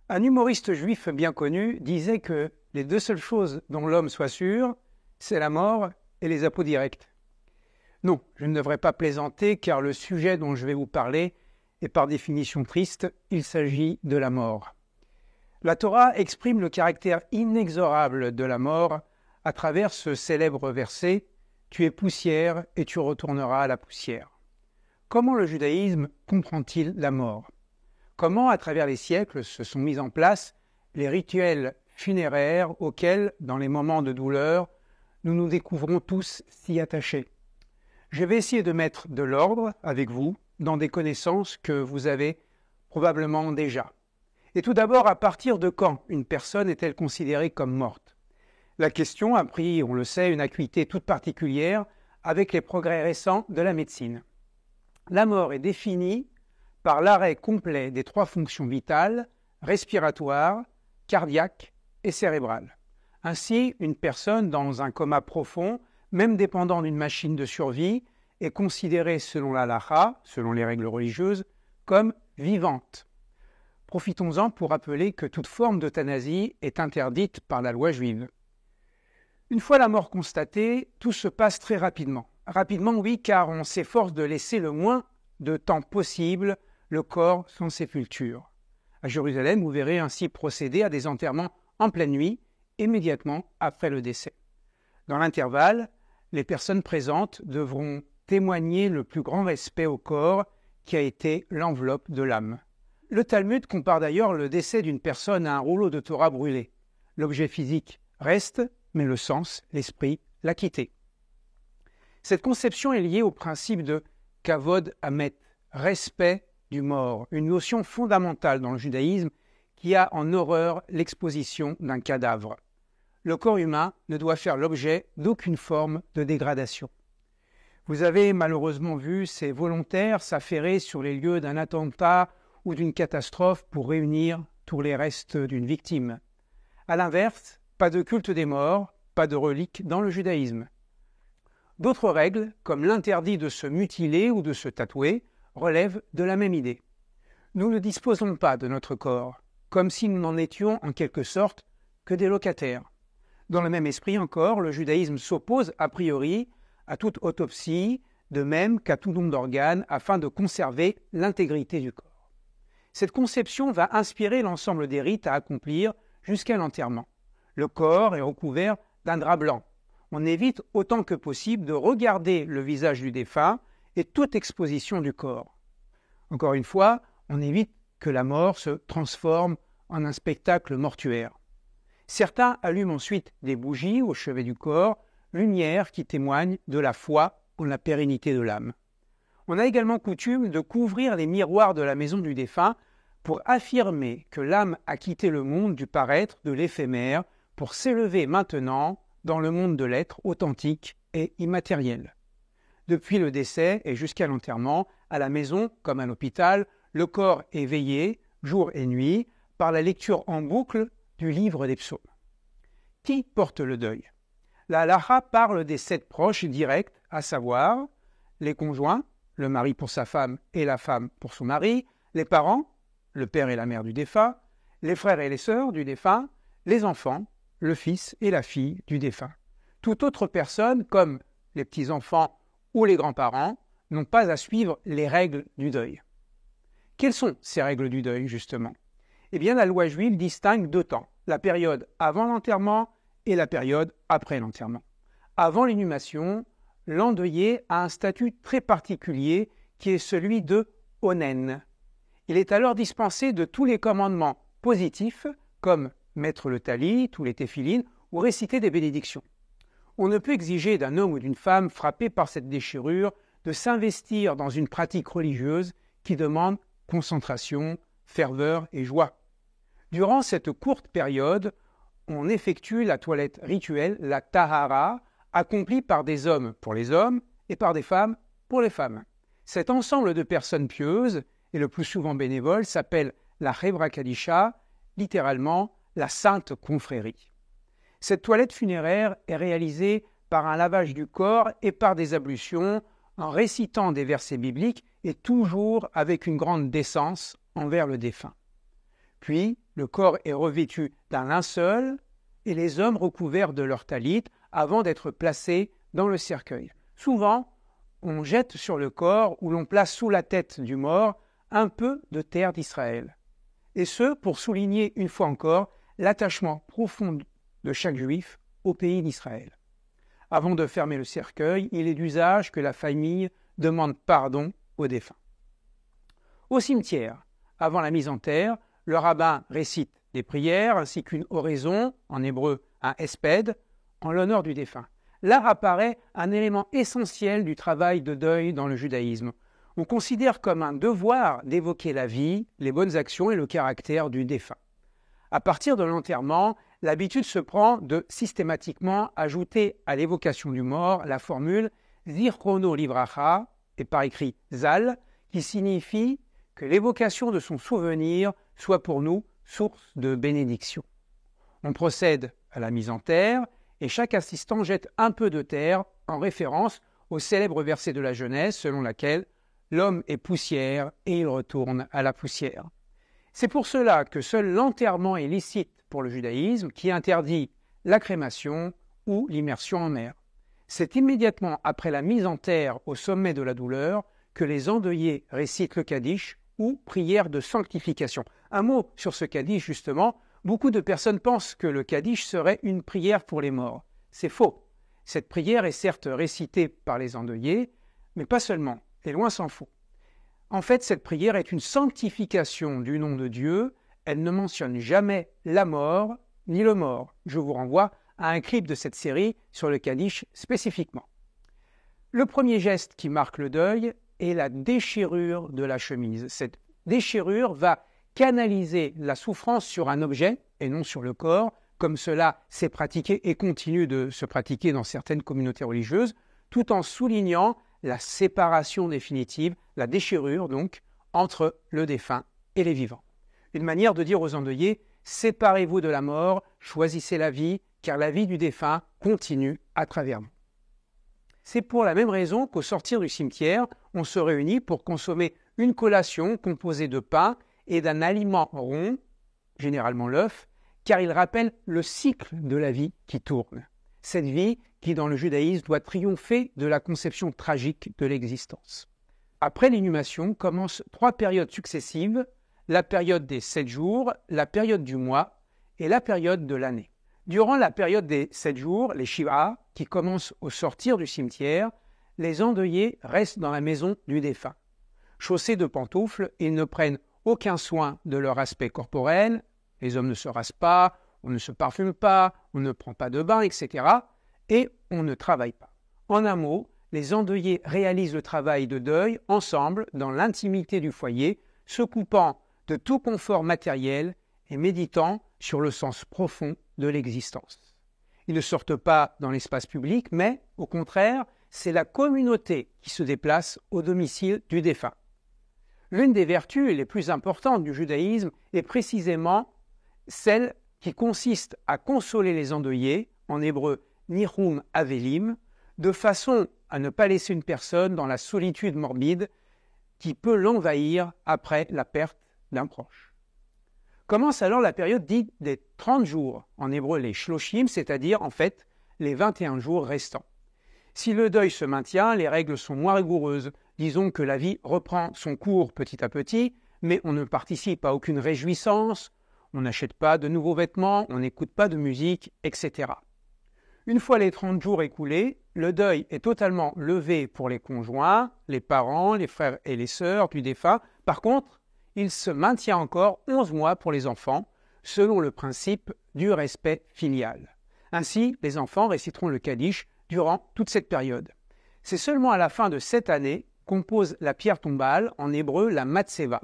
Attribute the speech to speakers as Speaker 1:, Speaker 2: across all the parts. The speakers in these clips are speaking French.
Speaker 1: Un humoriste juif bien connu disait que les deux seules choses dont l'homme soit sûr, c'est la mort et les apôts directs. Non, je ne devrais pas plaisanter car le sujet dont je vais vous parler est par définition triste, il s'agit de la mort. La Torah exprime le caractère inexorable de la mort à travers ce célèbre verset « Tu es poussière et tu retourneras à la poussière ». Comment le judaïsme comprend-il la mort ? Comment, à travers les siècles, se sont mis en place les rituels funéraires auxquels, dans les moments de douleur, nous nous découvrons tous si attachés. Je vais essayer de mettre de l'ordre avec vous dans des connaissances que vous avez probablement déjà. Et tout d'abord, à partir de quand une personne est-elle considérée comme morte ? La question a pris, on le sait, une acuité toute particulière avec les progrès récents de la médecine. La mort est définie par l'arrêt complet des trois fonctions vitales, respiratoires, cardiaques et cérébrales. Ainsi, une personne dans un coma profond, même dépendant d'une machine de survie, est considérée selon la halakha, selon les règles religieuses, comme vivante. Profitons-en pour rappeler que toute forme d'euthanasie est interdite par la loi juive. Une fois la mort constatée, tout se passe très rapidement. Rapidement, oui, car on s'efforce de laisser le moins de temps possible le corps sans sépulture. À Jérusalem, vous verrez ainsi procéder à des enterrements en pleine nuit, immédiatement après le décès. Dans l'intervalle, les personnes présentes devront témoigner le plus grand respect au corps qui a été l'enveloppe de l'âme. Le Talmud compare d'ailleurs le décès d'une personne à un rouleau de Torah brûlé. L'objet physique reste, mais le sens, l'esprit, l'a quitté. Cette conception est liée au principe de kavod hamet, respect du mort, une notion fondamentale dans le judaïsme qui a en horreur l'exposition d'un cadavre. Le corps humain ne doit faire l'objet d'aucune forme de dégradation. Vous avez malheureusement vu ces volontaires s'affairer sur les lieux d'un attentat ou d'une catastrophe pour réunir tous les restes d'une victime. À l'inverse, pas de culte des morts, pas de reliques dans le judaïsme. D'autres règles, comme l'interdit de se mutiler ou de se tatouer, relèvent de la même idée. Nous ne disposons pas de notre corps, comme si nous n'en étions en quelque sorte que des locataires. Dans le même esprit encore, le judaïsme s'oppose a priori à toute autopsie, de même qu'à tout don d'organes, afin de conserver l'intégrité du corps. Cette conception va inspirer l'ensemble des rites à accomplir jusqu'à l'enterrement. Le corps est recouvert d'un drap blanc. On évite autant que possible de regarder le visage du défunt et toute exposition du corps. Encore une fois, on évite que la mort se transforme en un spectacle mortuaire. Certains allument ensuite des bougies au chevet du corps, lumière qui témoigne de la foi en la pérennité de l'âme. On a également coutume de couvrir les miroirs de la maison du défunt pour affirmer que l'âme a quitté le monde du paraître, de l'éphémère, pour s'élever maintenant dans le monde de l'être authentique et immatériel. Depuis le décès et jusqu'à l'enterrement, à la maison comme à l'hôpital, le corps est veillé, jour et nuit, par la lecture en boucle du livre des psaumes. Qui porte le deuil ? La halakha parle des 7 proches directs, à savoir les conjoints, le mari pour sa femme et la femme pour son mari, les parents, le père et la mère du défunt, les frères et les sœurs du défunt, les enfants, le fils et la fille du défunt. Toute autre personne, comme les petits-enfants ou les grands-parents, n'ont pas à suivre les règles du deuil. Quelles sont ces règles du deuil, justement ? Eh bien, la loi juive distingue 2 temps, la période avant l'enterrement et la période après l'enterrement. Avant l'inhumation, l'endeuillé a un statut très particulier qui est celui de onen. Il est alors dispensé de tous les commandements positifs, comme mettre le talit, tous les téphilines, ou réciter des bénédictions. On ne peut exiger d'un homme ou d'une femme frappé par cette déchirure de s'investir dans une pratique religieuse qui demande concentration, ferveur et joie. Durant cette courte période, on effectue la toilette rituelle, la tahara, accomplie par des hommes pour les hommes et par des femmes pour les femmes. Cet ensemble de personnes pieuses, et le plus souvent bénévoles, s'appelle la Chevra Kadisha, littéralement la Sainte Confrérie. Cette toilette funéraire est réalisée par un lavage du corps et par des ablutions, en récitant des versets bibliques et toujours avec une grande décence envers le défunt. Puis Le corps est revêtu d'un linceul et les hommes recouverts de leur talit avant d'être placés dans le cercueil. Souvent, on jette sur le corps ou l'on place sous la tête du mort un peu de terre d'Israël. Et ce, pour souligner une fois encore l'attachement profond de chaque juif au pays d'Israël. Avant de fermer le cercueil, il est d'usage que la famille demande pardon aux défunts. Au cimetière, avant la mise en terre, le rabbin récite des prières ainsi qu'une oraison, en hébreu un hesped, en l'honneur du défunt. Là apparaît un élément essentiel du travail de deuil dans le judaïsme. On considère comme un devoir d'évoquer la vie, les bonnes actions et le caractère du défunt. À partir de l'enterrement, l'habitude se prend de systématiquement ajouter à l'évocation du mort la formule Zichrono livracha, et par écrit Zal, qui signifie que l'évocation de son souvenir soit pour nous source de bénédiction. On procède à la mise en terre et chaque assistant jette un peu de terre en référence au célèbre verset de la Genèse selon laquelle l'homme est poussière et il retourne à la poussière. C'est pour cela que seul l'enterrement est licite pour le judaïsme qui interdit la crémation ou l'immersion en mer. C'est immédiatement après la mise en terre au sommet de la douleur que les endeuillés récitent le Kaddish ou prière de sanctification. Un mot sur ce Kaddish justement, beaucoup de personnes pensent que le Kaddish serait une prière pour les morts. C'est faux. Cette prière est certes récitée par les endeuillés, mais pas seulement, et loin s'en faut. En fait, cette prière est une sanctification du nom de Dieu. Elle ne mentionne jamais la mort ni le mort. Je vous renvoie à un clip de cette série sur le Kaddish spécifiquement. Le premier geste qui marque le deuil est la déchirure de la chemise. Cette déchirure va canaliser la souffrance sur un objet et non sur le corps, comme cela s'est pratiqué et continue de se pratiquer dans certaines communautés religieuses, tout en soulignant la séparation définitive, la déchirure donc, entre le défunt et les vivants. Une manière de dire aux endeuillés, séparez-vous de la mort, choisissez la vie, car la vie du défunt continue à travers vous. C'est pour la même raison qu'au sortir du cimetière, on se réunit pour consommer une collation composée de pain et d'un aliment rond, généralement l'œuf, car il rappelle le cycle de la vie qui tourne. Cette vie qui, dans le judaïsme, doit triompher de la conception tragique de l'existence. Après l'inhumation commencent 3 périodes successives, la période des 7 jours, la période du mois et la période de l'année. Durant la période des 7 jours, les Shiva, qui commencent au sortir du cimetière, les endeuillés restent dans la maison du défunt. Chaussés de pantoufles, ils ne prennent aucun soin de leur aspect corporel, les hommes ne se rasent pas, on ne se parfume pas, on ne prend pas de bain, etc. Et on ne travaille pas. En un mot, les endeuillés réalisent le travail de deuil ensemble dans l'intimité du foyer, se coupant de tout confort matériel et méditant sur le sens profond de l'existence. Ils ne sortent pas dans l'espace public, mais au contraire, c'est la communauté qui se déplace au domicile du défunt. L'une des vertus les plus importantes du judaïsme est précisément celle qui consiste à consoler les endeuillés, en hébreu Nihum Avelim, de façon à ne pas laisser une personne dans la solitude morbide qui peut l'envahir après la perte d'un proche. Commence alors la période dite des 30 jours, en hébreu les shloshim, c'est-à-dire en fait les 21 jours restants. Si le deuil se maintient, les règles sont moins rigoureuses. Disons que la vie reprend son cours petit à petit, mais on ne participe à aucune réjouissance, on n'achète pas de nouveaux vêtements, on n'écoute pas de musique, etc. Une fois les 30 jours écoulés, le deuil est totalement levé pour les conjoints, les parents, les frères et les sœurs du défunt. Par contre, il se maintient encore 11 mois pour les enfants, selon le principe du respect filial. Ainsi, les enfants réciteront le Kaddish durant toute cette période. C'est seulement à la fin de cette année qu'on pose la pierre tombale, en hébreu la matseva.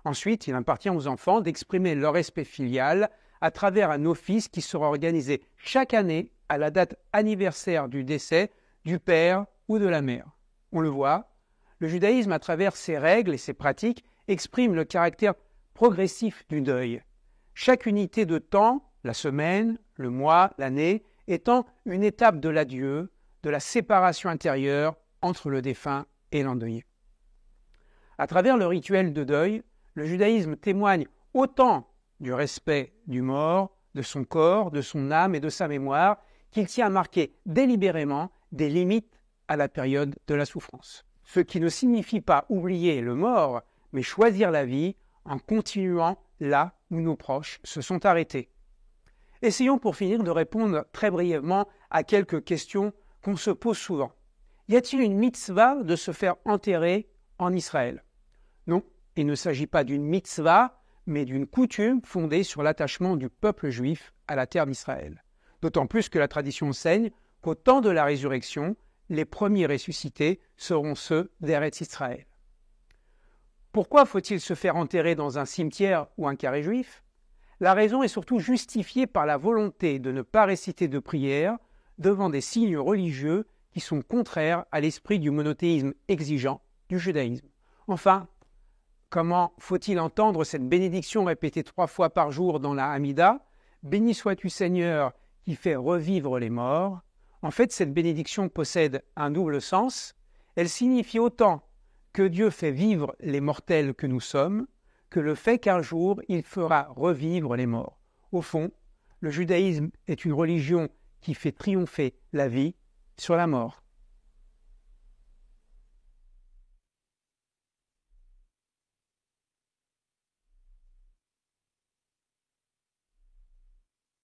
Speaker 1: Ensuite, il appartient aux enfants d'exprimer leur respect filial à travers un office qui sera organisé chaque année à la date anniversaire du décès du père ou de la mère. On le voit, le judaïsme, à travers ses règles et ses pratiques, exprime le caractère progressif du deuil. Chaque unité de temps, la semaine, le mois, l'année, étant une étape de l'adieu, de la séparation intérieure entre le défunt et l'endeuillé. À travers le rituel de deuil, le judaïsme témoigne autant du respect du mort, de son corps, de son âme et de sa mémoire, qu'il tient à marquer délibérément des limites à la période de la souffrance. Ce qui ne signifie pas oublier le mort, mais choisir la vie en continuant là où nos proches se sont arrêtés. Essayons pour finir de répondre très brièvement à quelques questions qu'on se pose souvent. Y a-t-il une mitzvah de se faire enterrer en Israël? Non, il ne s'agit pas d'une mitzvah, mais d'une coutume fondée sur l'attachement du peuple juif à la terre d'Israël. D'autant plus que la tradition enseigne qu'au temps de la résurrection, les premiers ressuscités seront ceux d'Eretz Israël. Pourquoi faut-il se faire enterrer dans un cimetière ou un carré juif? La raison est surtout justifiée par la volonté de ne pas réciter de prière devant des signes religieux qui sont contraires à l'esprit du monothéisme exigeant du judaïsme. Enfin, comment faut-il entendre cette bénédiction répétée 3 fois par jour dans la Hamida? Béni sois-tu Seigneur qui fait revivre les morts. En fait, cette bénédiction possède un double sens. Elle signifie autant que Dieu fait vivre les mortels que nous sommes, que le fait qu'un jour il fera revivre les morts. Au fond, le judaïsme est une religion qui fait triompher la vie sur la mort.